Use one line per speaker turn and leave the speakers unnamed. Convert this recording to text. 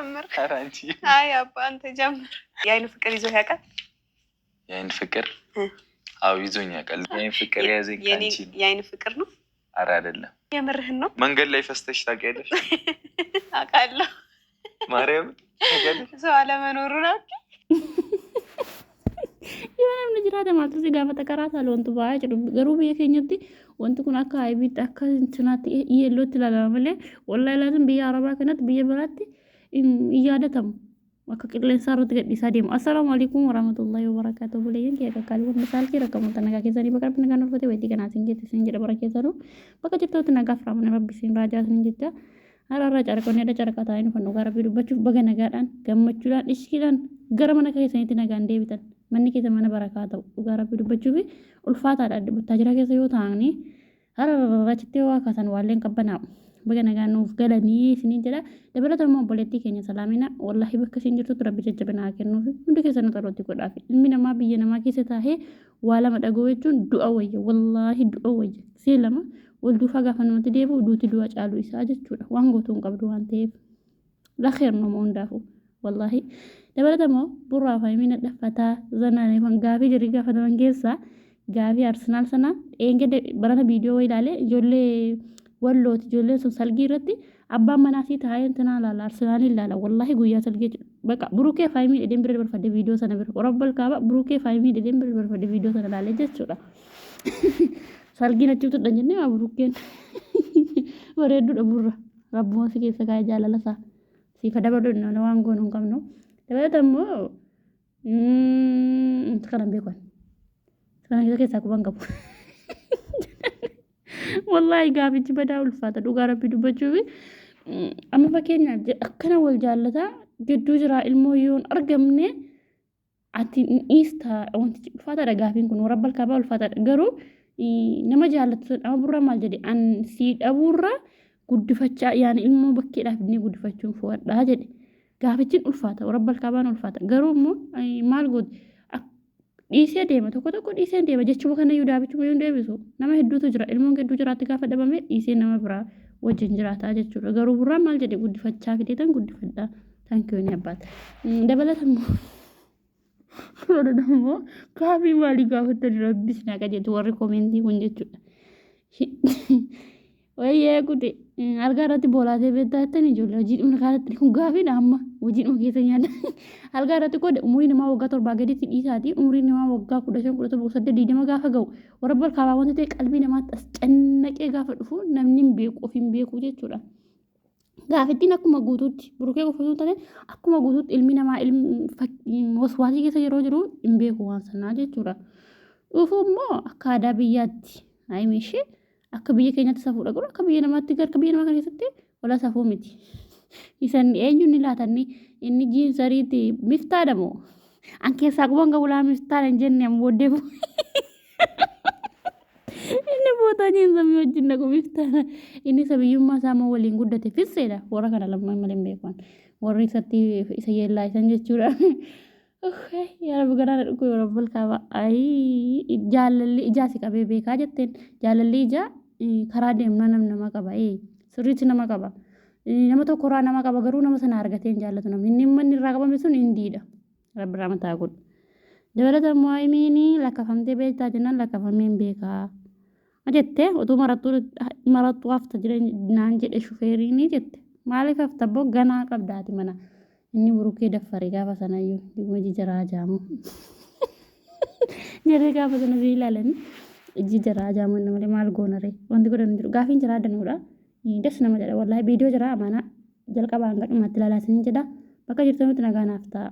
ጀምር ካራንቺ አይ አባ አንተ ጀምር። የአይን ፍቅር ይዞ ያውቃል? የአይን ፍቅር አው ይዞኝ ያውቃል። የአይን ፍቅር ያዘኝ ካንቺ የአይን ፍቅር ነው? ኧረ አይደለም። የምርህን ነው? መንገድ ላይ ፈስተሽ ታውቂያለሽ? አውቃለሁ። ማርያም ሰው አለመኖሩ ነው።
የሆነም ልጅ ራደ ማለት እዚህ ጋር መጠቀራት አለ ወንቱ ባይ ገሩ በየከኝቲ ወንቱ ኩን አካ አይቢት አካ እንትናት ይየሎት ላላመለ ወላሂ ላዝም በያ አረባ ከነት በየ በላት ይያደተም ወከቅለን ሳሩት ገዲሳ ደም አሰላሙ አለይኩም ወራህመቱላሂ ወበረካቱ ብለየን ከካካሊ ወምሳል ከረከሙ ተነጋገ ዘኒ በቀርብ ነገር ነው ፈቴ ወዲ ገና ሲንጀት ሲንጀ በረከተ ነው በቀጭተው ተነጋፍራ ምን ረቢ ሲን ራጃት እንጀታ አራራ ጨርቆን ያደ ጨርቃታ አይኑ ፈኑ ጋር ቢዱባችሁ በገነጋዳን ገመቹላን እሽኪላን ገረመነ ከሰይት ነጋ እንደቢተን manni keessa mana barakaa ta'u dhugaa rabbi dubbachuuf ulfaataadha tajaajila keessa yoo ta'ani hararrachittee waa kaasan waalleen qabbanaa'u baga nagaannuuf galanii isiniin jedha dabalata immoo obboleettii keenya salaamina wallaahi bakka isin jirtutti rabbi jajjabinaa kennuuf hundi keessa nu xarootti godhaaf ilmi namaa biyya namaa keessa taa'ee waa lama dhagoo jechuun du'a wayya wallaahi du'a wayya see lama wal duufaa gaafa namatti deebi'u duuti du'a caaluu isaa jechuudha waan gootuun qabdu waan ta'eef lakheer nama hundaafu wallaahi dabalatamo burraa faayimina dhaffataa zanaan ifan gaafii jirri gaafataman keessaa gaafii arsenaal sana eengede barana viidiyoo ilaalee ijoollee wallooti ijoolleen sun salgii irratti abbaan manaasii taa'ee intinaa laala arsenaal ilaala wallaahi guyyaa salgii baqa burukee faayimii dhedheen bira barfadde viidiyoo sana bira rabbal kaaba burukee faayimii dhedheen bira barfadde viidiyoo sana ilaalee jechuudha salgiin achitti tudhan jennee maa burukeen bareedduudha burra rabbuun si keessa kaa'ee jaalalasaa siifa dabaluu inni waan goonuu hin qabnu dabalatamo sekarang beekon sekarang kita keessa kubang qabu wallahi gaafichi badaa ulfaata dhugaa rabbi dubbachuuf amma fakkeenyaaf akkana wal jaallata gidduu jira ilmoo yoon argamne ati iista wanti ulfaataadha gaafiin kun rabbal kaabaa ulfaataadha garuu nama jaallatu amma burraa maal jedhe an si dhabuurra guddifachaa yaani ilmoo bakkeedhaaf inni guddifachuun fo'adhaa jedhe gaafichin ulfaata rabbal kaabaan ulfaata garuu immoo maal god dhiisee deema tokko dhiisee deema jechuun kana yoo daabichuma yoo deebisu nama hedduutu jira ilmoon hedduu jiraatti gaafa dhabame dhiisee nama biraa wajjin jiraata jechuudha garuu burraa maal jedhe guddifachaa fideetan guddifadhaa taankiyoon abbaata dabalatammoo Rodamo kaabii maalii gaafattani rabbis naa qajeelchu warri koomentii kun jechuudha wayyee gude algaarratti boolaatee beektaattan ijoollee hojiidhuma kanatti kun gaafiidha amma hojiidhuma keessa nyaata algaarratti qoode umurii namaa waggaa 7 gaditti dhiisaati umurii namaa waggaa 15 17 20 gaafa ga'u warra balkaabaa wanti ta'e qalbii namaatti as cannaqee gaafa dhufu namni hin beeku of hin beeku jechuudha gaafittiin akkuma guutuutti burukee qofatu ta'e akkuma guutuutti ilmi namaa waswaasii keessa yeroo jiru hin beeku waan sanaa jechuudha dhufu immoo akka aadaa biyyaatti haayimishee akka biyya keenyatti safuudha garuu akka biyya namaatti akka biyya namaa keessatti wala safuu miti isan eenyuun ni laatanni inni jiinsariitti miftaadhamoo an keessaa quban gabulaa miftaadha hin jenne amma booddeefu inni bootaa jiinsamii wajjin naqu miftaadha inni sabiyyummaa isaa waliin guddate fisseedha warra kana lamman malee hin beekan warri isatti isa yeellaa isan jechuudha yaa rabbi garaana dhukuu yoo rabbal kaaba jaalalli ijaa si qabee beekaa jetteen jaalalli ijaa karaa deemnaa nama qaba sirriitti nama qaba nama tokko raa nama qaba garuu nama sana argateen jaallatu namni inni manni irraa qabame sun indiidha rabbi ramataa godhu dabalatammoo haayimiini lakkafamtee beektaa jennaan lakkafamee hin beekaa jettee utuu marattuu hafta naan jedhe shufeeriini jette maaliif hafta boo ganaa qabdaati mana inni burukee daffaree gaafa sanayyuu dhimma jijaraa jaamu jedhee gaafa sana ilaalanii jijaraa jaamu malee maal goonaree wanti godhan jiru gaafiin jiraa danuudha das nama jedha wallahi viidiyoo jiraa amaana jalqabaan gadhumatti ilaalaa jedha bakka jirtanitti nagaanaaf ta'a.